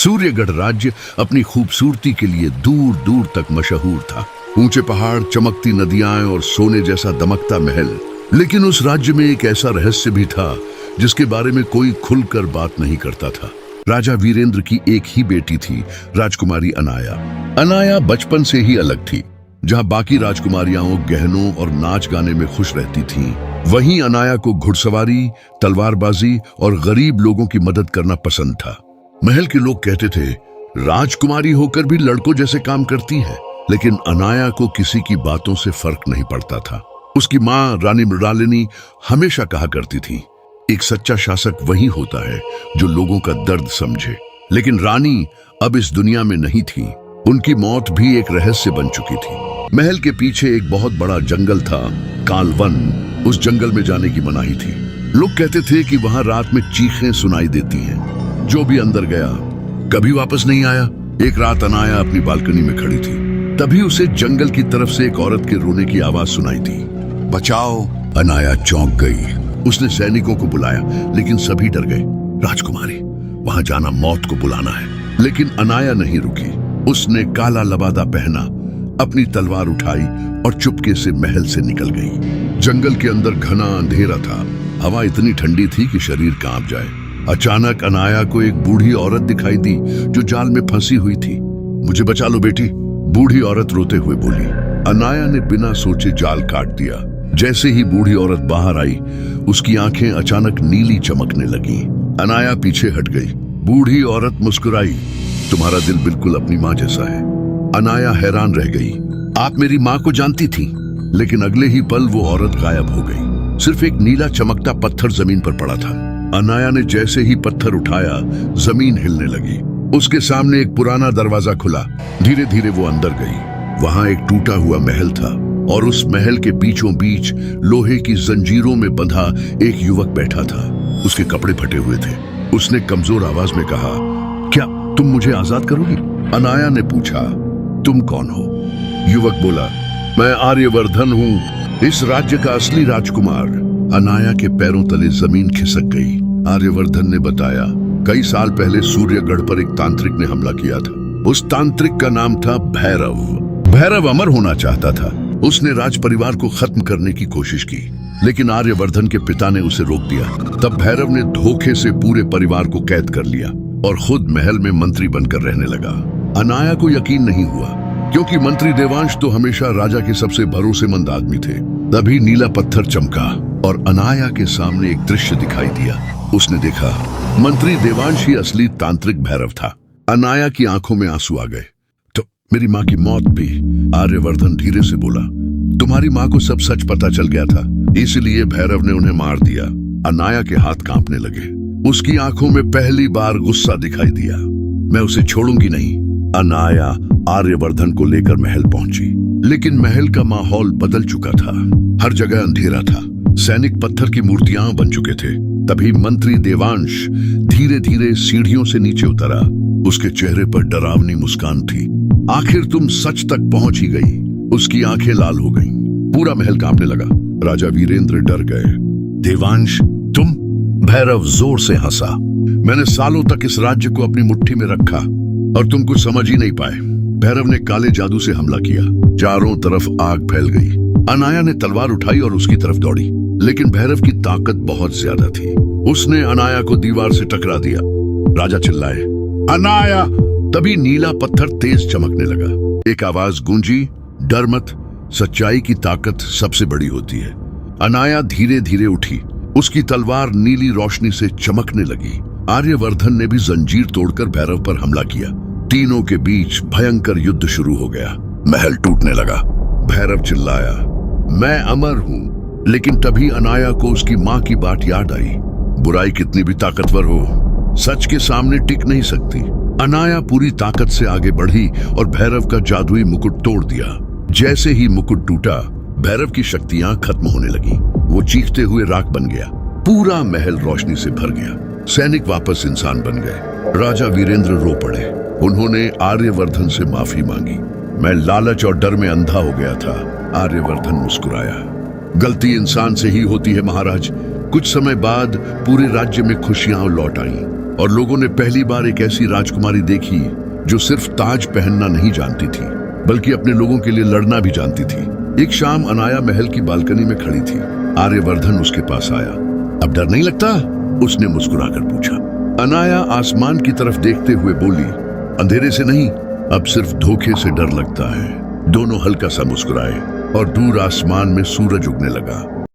सूर्यगढ़ राज्य अपनी खूबसूरती के लिए दूर दूर तक मशहूर था। ऊंचे पहाड़, चमकती नदियां और सोने जैसा दमकता महल। लेकिन उस राज्य में एक ऐसा रहस्य भी था जिसके बारे में कोई खुलकर बात नहीं करता था। राजा वीरेंद्र की एक ही बेटी थी, राजकुमारी अनाया। अनाया बचपन से ही अलग थी। जहां बाकी राजकुमारियां गहनों और नाच गाने में खुश रहती थीं, वहीं अनाया को घुड़सवारी, तलवारबाजी और गरीब लोगों की मदद करना पसंद था। महल के लोग कहते थे, राजकुमारी होकर भी लड़कों जैसे काम करती है। लेकिन अनाया को किसी की बातों से फर्क नहीं पड़ता था। उसकी माँ रानी मृणालिनी हमेशा कहा करती थी, एक सच्चा शासक वही होता है जो लोगों का दर्द समझे। लेकिन रानी अब इस दुनिया में नहीं थी। उनकी मौत भी एक रहस्य बन चुकी थी। महल के पीछे एक बहुत बड़ा जंगल था, कालवन। उस जंगल में जाने की मनाही थी। लोग कहते थे कि वहां रात में चीखें सुनाई देती हैं। जो भी अंदर गया कभी वापस नहीं आया। एक रात अनाया अपनी बालकनी में खड़ी थी, तभी उसे जंगल की तरफ से एक औरत के रोने की आवाज सुनाई दी। बचाओ! अनाया चौंक गई। उसने सैनिकों को बुलाया, लेकिन सभी डर गए। राजकुमारी, वहां जाना मौत को बुलाना है। लेकिन अनाया नहीं रुकी। उसने काला लबादा पहना, अपनी तलवार उठाई और चुपके से महल से निकल गई। जंगल के अंदर घना अंधेरा था। हवा इतनी ठंडी थी कि शरीर कांप जाए। अचानक अनाया को एक बूढ़ी औरत दिखाई दी जो जाल में फंसी हुई थी। मुझे बचा लो बेटी, बूढ़ी औरत रोते हुए बोली। अनाया ने बिना सोचे जाल काट दिया। जैसे ही बूढ़ी औरत बाहर आई, उसकी आंखें अचानक नीली चमकने लगी। अनाया पीछे हट गई। बूढ़ी औरत मुस्कुराई, तुम्हारा दिल बिल्कुल अपनी माँ जैसा है। अनाया हैरान रह गई। आप मेरी माँ को जानती थी? लेकिन अगले ही पल वो औरत गायब हो गई। सिर्फ एक नीला चमकता पत्थर जमीन पर पड़ा था। अनाया ने जैसे ही पत्थर उठाया, जमीन हिलने लगी। उसके सामने एक पुराना दरवाजा खुला। धीरे धीरे वो अंदर गई। वहां एक टूटा हुआ महल था और उस महल के बीचों बीच लोहे की जंजीरों में बंधा एक युवक बैठा था। उसके कपड़े फटे हुए थे। उसने कमजोर आवाज में कहा, क्या तुम मुझे आजाद करोगी? अनाया ने पूछा, तुम कौन हो? युवक बोला, मैं आर्यवर्धन हूँ, इस राज्य का असली राजकुमार। अनाया के पैरों तले जमीन खिसक गई। आर्यवर्धन ने बताया, कई साल पहले सूर्यगढ़ पर एक तांत्रिक ने हमला किया था। उस तांत्रिक का नाम था भैरव। भैरव अमर होना चाहता था। उसने राज परिवार को खत्म करने की कोशिश की, लेकिन आर्यवर्धन के पिता ने उसे रोक दिया। तब भैरव ने धोखे से पूरे परिवार को कैद कर लिया और खुद महल में मंत्री बनकर रहने लगा। अनाया को यकीन नहीं हुआ, क्योंकि मंत्री देवांश तो हमेशा राजा के सबसे भरोसेमंद आदमी थे। तभी नीला पत्थर चमका और अनाया के सामने एक दृश्य दिखाई दिया। उसने देखा, मंत्री देवांश ही असली तांत्रिक भैरव था। अनाया की आंखों में आंसू आ गए। तो मेरी माँ की मौत भी? आर्यवर्धन धीरे से बोला, तुम्हारी माँ को सब सच पता चल गया था, इसलिए भैरव ने उन्हें मार दिया। अनाया के हाथ कांपने लगे। उसकी आंखों में पहली बार गुस्सा दिखाई दिया। मैं उसे छोड़ूंगी नहीं। अनाया आर्यवर्धन को लेकर महल पहुंची, लेकिन महल का माहौल बदल चुका था। हर जगह अंधेरा था। सैनिक पत्थर की मूर्तियां बन चुके थे। तभी मंत्री देवांश धीरे धीरे सीढ़ियों से नीचे उतरा। उसके चेहरे पर डरावनी मुस्कान थी। आखिर तुम सच तक पहुंच ही गई। उसकी आंखें लाल हो गईं। पूरा महल कांपने लगा। राजा वीरेंद्र डर गए। देवांश, तुम? भैरव जोर से हंसा। मैंने सालों तक इस राज्य को अपनी मुट्ठी में रखा और तुम कुछ समझ ही नहीं पाए। भैरव ने काले जादू से हमला किया। चारों तरफ आग फैल गई। अनाया ने तलवार उठाई और उसकी तरफ दौड़ी, लेकिन भैरव की ताकत बहुत ज्यादा थी। उसने अनाया को दीवार से टकरा दिया। राजा चिल्लाए, अनाया! तभी नीला पत्थर तेज चमकने लगा। एक आवाज गूंजी, डर मत, सच्चाई की ताकत सबसे बड़ी होती है। अनाया धीरे धीरे उठी। उसकी तलवार नीली रोशनी से चमकने लगी। आर्यवर्धन ने भी जंजीर तोड़कर भैरव पर हमला किया। तीनों के बीच भयंकर युद्ध शुरू हो गया। महल टूटने लगा। भैरव चिल्लाया, मैं अमर हूँ। लेकिन तभी अनाया को उसकी माँ की बात याद आई। बुराई कितनी भी ताकतवर हो, सच के सामने टिक नहीं सकती। अनाया पूरी ताकत से आगे बढ़ी और भैरव का जादुई मुकुट तोड़ दिया। जैसे ही मुकुट टूटा, भैरव की शक्तियां खत्म होने लगी। वो चीखते हुए राख बन गया। पूरा महल रोशनी से भर गया। सैनिक वापस इंसान बन गए। राजा वीरेंद्र रो पड़े। उन्होंने आर्यवर्धन से माफी मांगी। मैं लालच और डर में अंधा हो गया था। आर्यवर्धन मुस्कुराया। गलती इंसान से ही होती है महाराज। कुछ समय बाद पूरे राज्य में खुशियां लौट आईं। और लोगों ने पहली बार एक ऐसी राजकुमारी देखी जो सिर्फ ताज पहनना नहीं जानती थी बल्कि अपने लोगों के लिए लड़ना भी जानती थी। एक शाम अनाया महल की बालकनी में खड़ी थी। आर्यवर्धन उसके पास आया। अब डर नहीं लगता? उसने मुस्कुराकर पूछा। अनाया आसमान की तरफ देखते हुए बोली, अंधेरे से नहीं, अब सिर्फ धोखे से डर लगता है। दोनों हल्का सा मुस्कुराए और दूर आसमान में सूरज उगने लगा।